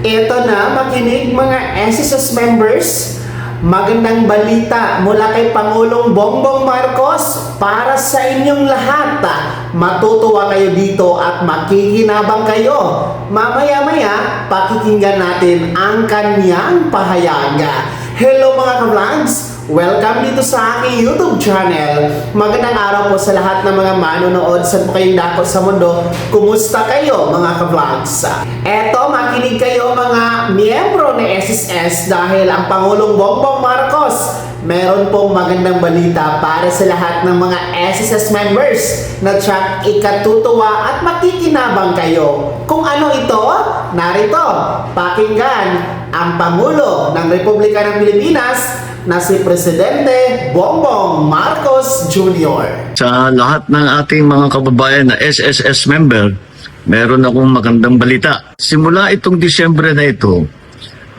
Ito na, makinig mga SSS members. Magandang balita mula kay Pangulong Bongbong Marcos para sa inyong lahat. Matutuwa kayo dito at makikinabang kayo. Mamaya-maya, pakikinggan natin ang kanyang pahayag. Hello mga ka-vlogs! Welcome dito sa aking YouTube channel. Magandang araw po sa lahat ng mga manonood sa kayong dako sa mundo. Kumusta kayo mga ka-vlogs? Eto, makinig kayo mga miyembro ni SSS dahil ang Pangulong Bongbong Marcos meron pong magandang balita para sa lahat ng mga SSS members na tiyak ikatutuwa at makikinabang kayo. Kung ano ito? Narito, pakinggan ang Pangulo ng Republika ng Pilipinas na si Presidente Bongbong Marcos Jr. Sa lahat ng ating mga kababayan na SSS member, meron akong magandang balita. Simula itong Disyembre na ito,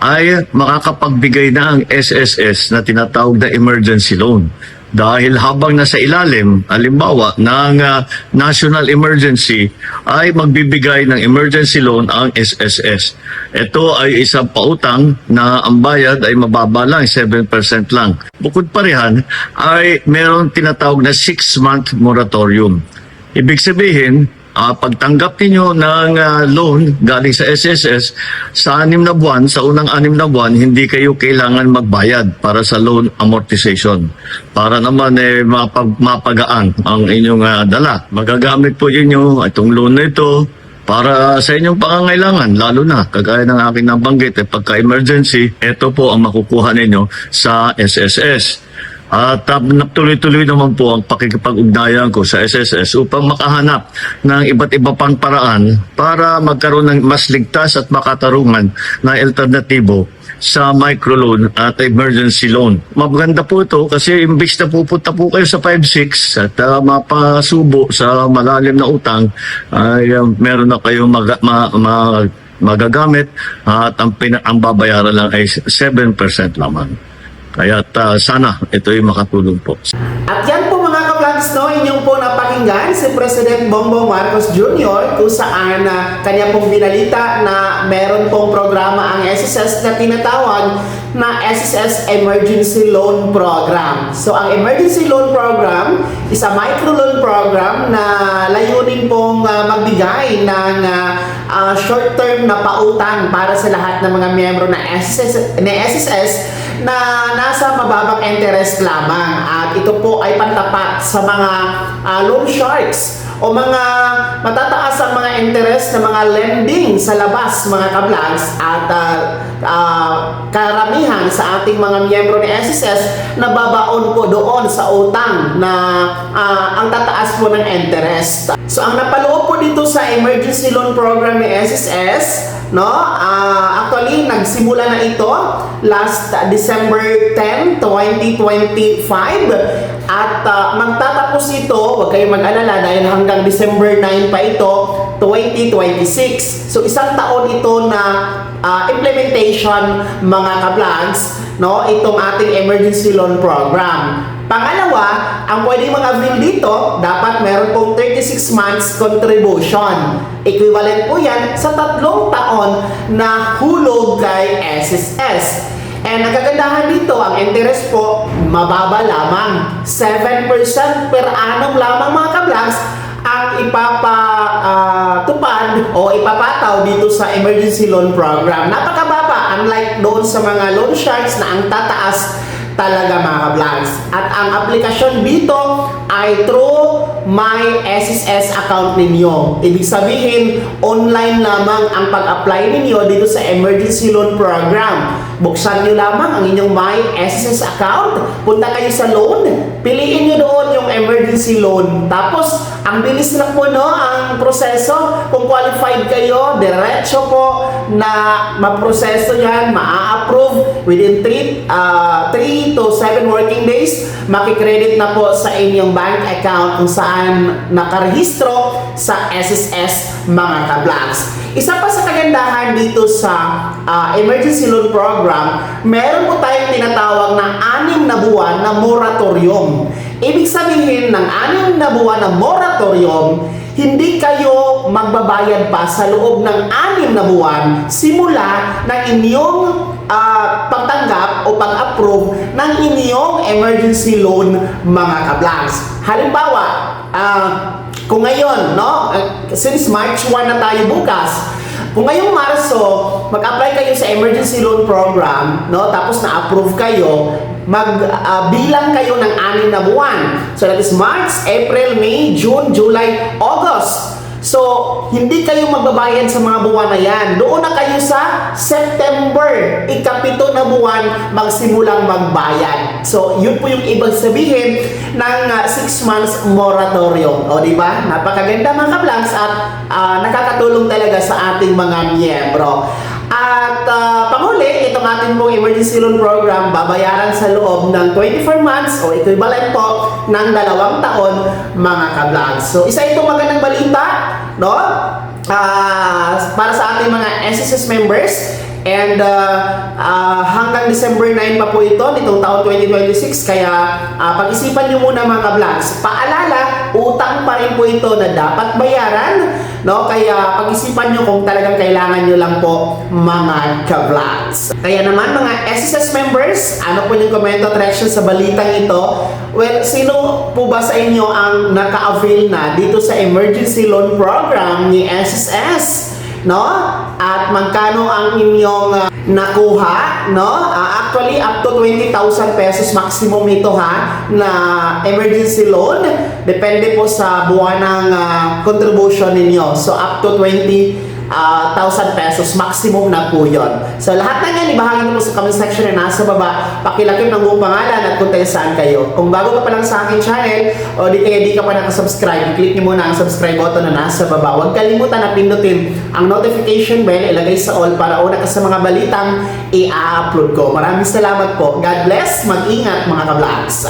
ay makakapagbigay na ang SSS na tinatawag na emergency loan. Dahil habang nasa ilalim, halimbawa, ng national emergency, ay magbibigay ng emergency loan ang SSS. Ito ay isang pautang na ang bayad ay mababa lang, 7% lang. Bukod pa riyan, ay meron tinatawag na 6-month moratorium. Ibig sabihin, pagtanggap ninyo ng loan galing sa SSS, sa 6 na buwan, sa unang 6 na buwan, hindi kayo kailangan magbayad para sa loan amortization. Para naman mapagaan ang inyong dala. Magagamit po inyo itong loan na ito para sa inyong pangangailangan, lalo na, kagaya ng aking nabanggit, pagka-emergency, ito po ang makukuha ninyo sa SSS. At tuloy-tuloy naman po ang pakikipag-ugnayan ko sa SSS upang makahanap ng iba't iba pang paraan para magkaroon ng mas ligtas at makatarungan na alternatibo sa microloan at emergency loan. Maganda po ito kasi imbis na pupunta po kayo sa 5-6 at mapasubo sa malalim na utang, ay meron na kayong magagamit at ang babayaran lang ay 7% lamang. Kaya sana ito'y makatulong po. At yan po mga ka-vlogs, no, inyong po napakinggan si President Bongbong Marcos Jr. kung saan kanya pong binalita na meron pong programa ang SSS na tinatawag na SSS Emergency Loan Program. So ang Emergency Loan Program is a microloan program na layunin pong magbigay ng short-term na pautang para sa lahat ng mga miyembro na SSS na nasa mababang interest lamang, at ito po ay pantapat sa mga loan sharks o mga matataas ang mga interest na mga lending sa labas mga ka-vlogs, at karamihan sa ating mga miyembro ni SSS nababaon po doon sa utang na ang tataas po ng interest. So ang napaloob po dito sa emergency loan program ni SSS, no, actually nagsimula na ito last December 10, 2025, at magtatapos ito, huwag kayong mag-alala dahil hanggang December 9 pa ito, 2026. So isang taon ito na implementation mga ka-vlogs, no, itong ating emergency loan program. Pangalawa, ang pwedeng mag-avail dito, dapat meron pong 36 months contribution. Equivalent po yan sa 3 taon na hulog kay SSS. And ang kagandahan dito, ang interest po, mababa lamang. 7% per annum lamang mga ka-vlogs ang ipapatupad o ipapataw dito sa emergency loan program. Napakababa, unlike doon sa mga loan sharks na ang tataas talaga mga ka-vlogs. At ang aplikasyon dito ay through my SSS account ninyo. Ibig sabihin, online lamang ang pag-apply ninyo dito sa emergency loan program. Buksan nyo lamang ang inyong my SSS account, punta kayo sa loan, piliin nyo doon yung emergency loan. Tapos, ang bilis lang po, no, ang proseso. Kung qualified kayo, diretso po na maproseso yan, ma-approve within 3 to 7 working days. Makikredit na po sa inyong bank account kung saan nakarehistro sa SSS mga ka-vlogs. Isa pa sa kagandahan dito sa emergency loan program, meron po tayong tinatawag na 6 na buwan na moratorium. Ibig sabihin ng 6 na buwan na moratorium, hindi kayo magbabayad pa sa loob ng 6 na buwan simula ng inyong pagtanggap o pag-approve ng inyong emergency loan, mga ka-vlogs. Halimbawa, kung ngayon, no, since March 1 na tayo bukas, kung ngayong Marso, mag-apply kayo sa emergency loan program, no, tapos na-approve kayo, bilang kayo ng 6 na buwan. So that is March, April, May, June, July, August. So, hindi kayo magbabayad sa mga buwan na yan. Doon na kayo sa September, ika-7 na buwan, magsimulang magbayad. So, yun po yung ibig sabihin ng 6 months moratorium. O, di ba? Napakaganda mga ka-vlogs at nakakatulong talaga sa ating mga miyembro. At panghuli, itong ating pong emergency loan program, babayaran sa loob ng 24 months o equivalent po ng 2 taon, mga ka-vlogs. So, isa itong magandang balita, no? Para sa ating mga SSS members. And hanggang December 9 pa po ito nitong taon 2026, kaya pag-isipan nyo muna mga ka-vlogs. Paalala, utang pa rin po ito na dapat bayaran, no? Kaya pag-isipan nyo kung talagang kailangan nyo lang po, mga ka-vlogs. Kaya naman mga SSS members, ano po yung comment at reaction sa balitang ito? Well, sino po ba sa inyo ang naka-avail na dito sa emergency loan program ni SSS? No? At magkano ang inyong nakuha, no? Actually, up to 20,000 pesos maximum ito ha, na emergency loan. Depende po sa buwan ng contribution ninyo. So, up to 20,000 pesos maximum na po yun. So, lahat na yan, ibahagi nyo po sa comment section na nasa baba. Pakilakip ng buong pangalan at kung tayo saan kayo. Kung bago ka pa lang sa aking channel, o di kaya di ka pa nakasubscribe, click nyo muna ang subscribe button na nasa baba. Huwag kalimutan na pindutin ang notification bell, ilagay sa all para una ka sa mga balitang i-upload ko. Maraming salamat po. God bless. Mag-ingat mga ka-vlogs.